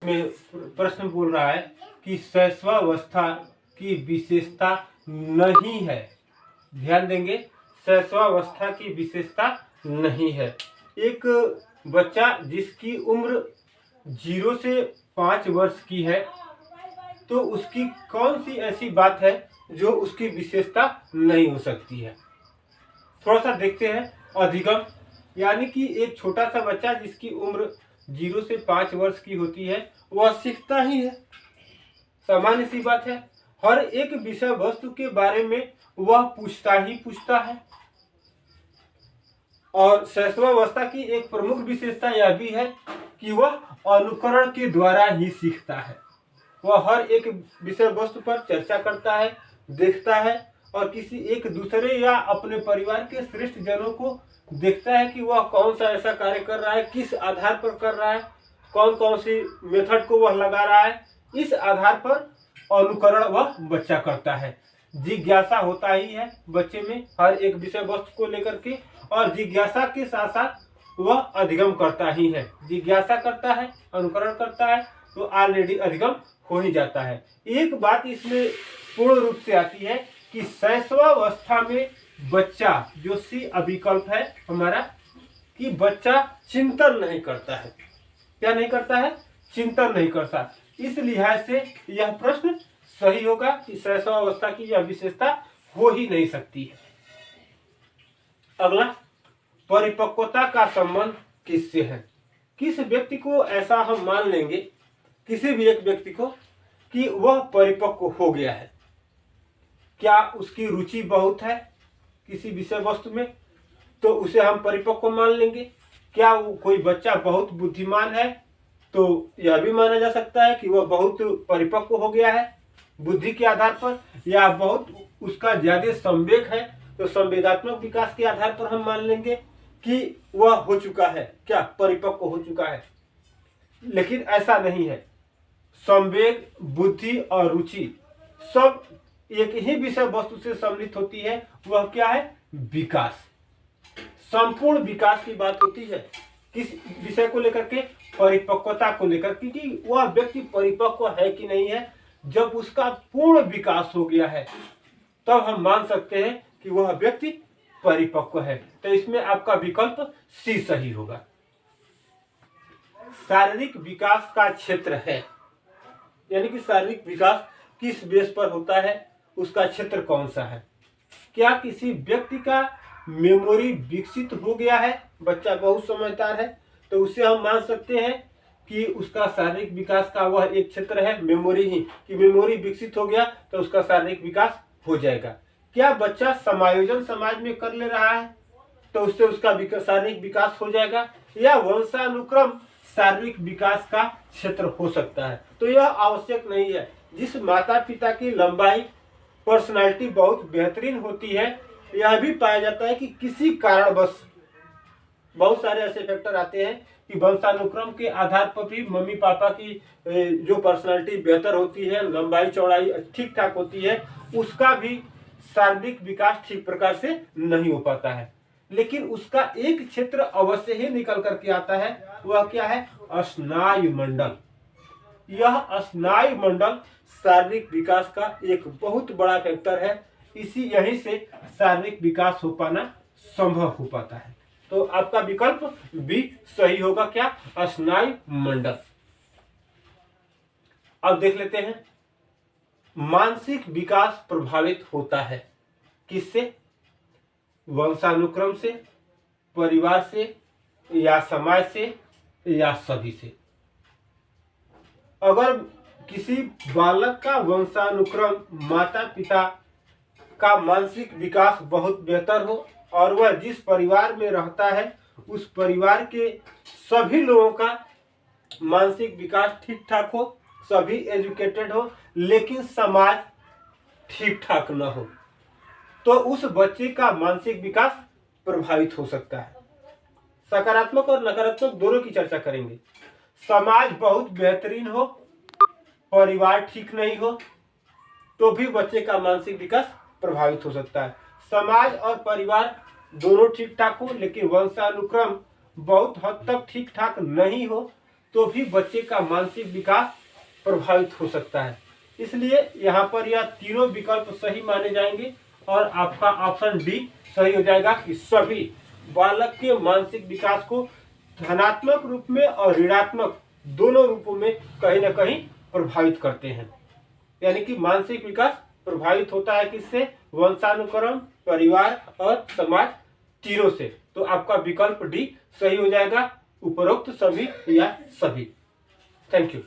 में प्रश्न बोल रहा है कि शैशवावस्था की विशेषता नहीं है। ध्यान देंगे, शैशवावस्था की विशेषता नहीं है। एक बच्चा जिसकी उम्र 0 से 5 वर्ष की है, तो उसकी कौन सी ऐसी बात है जो उसकी विशेषता नहीं हो सकती है। थोड़ा सा देखते हैं अधिगम, यानी कि एक छोटा सा बच्चा जिसकी उम्र 0 से 5 वर्ष की होती है वह सीखता ही है, सामान्य सी बात है। हर एक विषय वस्तु के बारे में वह पूछता ही पूछता है। और शैशवावस्था की एक प्रमुख विशेषता यह भी है कि वह अनुकरण के द्वारा ही सीखता है। वह हर एक विषय वस्तु पर चर्चा करता है, देखता है और किसी एक दूसरे या अपने परिवार के श्रेष्ठ जनों को देखता है कि वह कौन सा ऐसा कार्य कर रहा है, किस आधार पर कर रहा है, कौन कौन सी मेथड को वह लगा रहा है। इस आधार पर अनुकरण वह बच्चा करता है। जिज्ञासा होता ही है बच्चे में हर एक विषय वस्तु को लेकर के, और जिज्ञासा के साथ साथ वह अधिगम करता ही है। जिज्ञासा करता है, अनुकरण करता है, तो ऑलरेडी अधिगम हो ही जाता है। एक बात इसमें पूर्ण रूप से आती है कि शैशवावस्था में बच्चा, जो सी अभिकल्प है हमारा, कि बच्चा चिंतन नहीं करता है। क्या नहीं करता है? चिंतन नहीं करता। इस लिहाज से यह प्रश्न सही होगा कि शैशवावस्था की यह विशेषता हो ही नहीं सकती है। अगला, परिपक्वता का संबंध किससे है? किस व्यक्ति को ऐसा हम मान लेंगे, किसी भी एक व्यक्ति को, कि वह परिपक्व हो गया है? क्या उसकी रुचि बहुत है किसी विषय वस्तु में, तो उसे हम परिपक्व मान लेंगे? क्या कोई बच्चा बहुत बुद्धिमान है, तो यह भी माना जा सकता है कि वह बहुत परिपक्व हो गया है बुद्धि के आधार पर। या बहुत उसका ज्यादा संवेग है, तो संवेगात्मक विकास के आधार पर हम मान लेंगे कि वह हो चुका है, क्या परिपक्व हो चुका है। लेकिन ऐसा नहीं है। संवेग, बुद्धि और रुचि सब एक ही विषय वस्तु से सम्मिलित होती है। वह क्या है? विकास, संपूर्ण विकास की बात होती है। किस विषय को लेकर के? परिपक्वता को लेकर, क्योंकि वह व्यक्ति परिपक्व है कि नहीं है। जब उसका पूर्ण विकास हो गया है तब हम मान सकते हैं कि वह व्यक्ति परिपक्व है। तो इसमें आपका विकल्प सी सही होगा। शारीरिक विकास का क्षेत्र है, यानी कि शारीरिक विकास किस बेस पर होता है, उसका क्षेत्र कौन सा है? क्या किसी व्यक्ति का मेमोरी विकसित हो गया है, बच्चा बहुत समझदार है, तो उसे हम मान सकते हैं कि उसका शारीरिक विकास का वह एक क्षेत्र है मेमोरी ही, कि मेमोरी विकसित हो गया तो उसका शारीरिक विकास हो जाएगा। क्या बच्चा समायोजन समाज में कर ले रहा है, तो उससे उसका शारीरिक विकास हो जाएगा? या वंशानुक्रम शारीरिक विकास का क्षेत्र हो सकता है? तो यह आवश्यक नहीं है। जिस माता पिता की लंबाई, पर्सनालिटी बहुत बेहतरीन होती है, यह भी पाया जाता है कि किसी कारणवश बहुत सारे ऐसे फैक्टर आते हैं कि वंशानुक्रम के आधार पर भी मम्मी पापा की जो पर्सनालिटी बेहतर होती है, लंबाई चौड़ाई ठीक ठाक होती है, उसका भी शारीरिक विकास ठीक प्रकार से नहीं हो पाता है। लेकिन उसका एक क्षेत्र अवश्य ही निकल करके आता है। वह क्या है? स्नायु मंडल। यह स्नायु मंडल शारीरिक विकास का एक बहुत बड़ा फैक्टर है। यहीं से शारीरिक विकास हो पाना संभव हो पाता है। तो आपका विकल्प बी सही होगा। क्या? स्नायु मंडल। अब देख लेते हैं, मानसिक विकास प्रभावित होता है किससे? वंशानुक्रम से, परिवार से, या समाज से, या सभी से। अगर किसी बालक का वंशानुक्रम, माता पिता का मानसिक विकास बहुत बेहतर हो और वह जिस परिवार में रहता है उस परिवार के सभी लोगों का मानसिक विकास ठीक ठाक हो, सभी एजुकेटेड हो, लेकिन समाज ठीक ठाक न हो, तो उस बच्चे का मानसिक विकास प्रभावित हो सकता है। सकारात्मक और नकारात्मक दोनों की चर्चा करेंगे। समाज बहुत बेहतरीन हो, परिवार ठीक नहीं हो, तो भी बच्चे का मानसिक विकास प्रभावित हो सकता है। समाज और परिवार दोनों ठीक ठाक हो, लेकिन वंशानुक्रम बहुत हद तक ठीक ठाक नहीं हो, तो भी बच्चे का मानसिक विकास प्रभावित हो सकता है। इसलिए यहाँ पर यह तीनों विकल्प सही माने जाएंगे और आपका ऑप्शन डी सही हो जाएगा कि सभी बालक के मानसिक विकास को धनात्मक रूप में और ऋणात्मक दोनों रूपों में कहीं ना कहीं प्रभावित करते हैं। यानी कि मानसिक विकास प्रभावित होता है किससे? वंशानुक्रम, परिवार और समाज, तीनों से। तो आपका विकल्प डी सही हो जाएगा, उपरोक्त सभी या सभी। Thank you.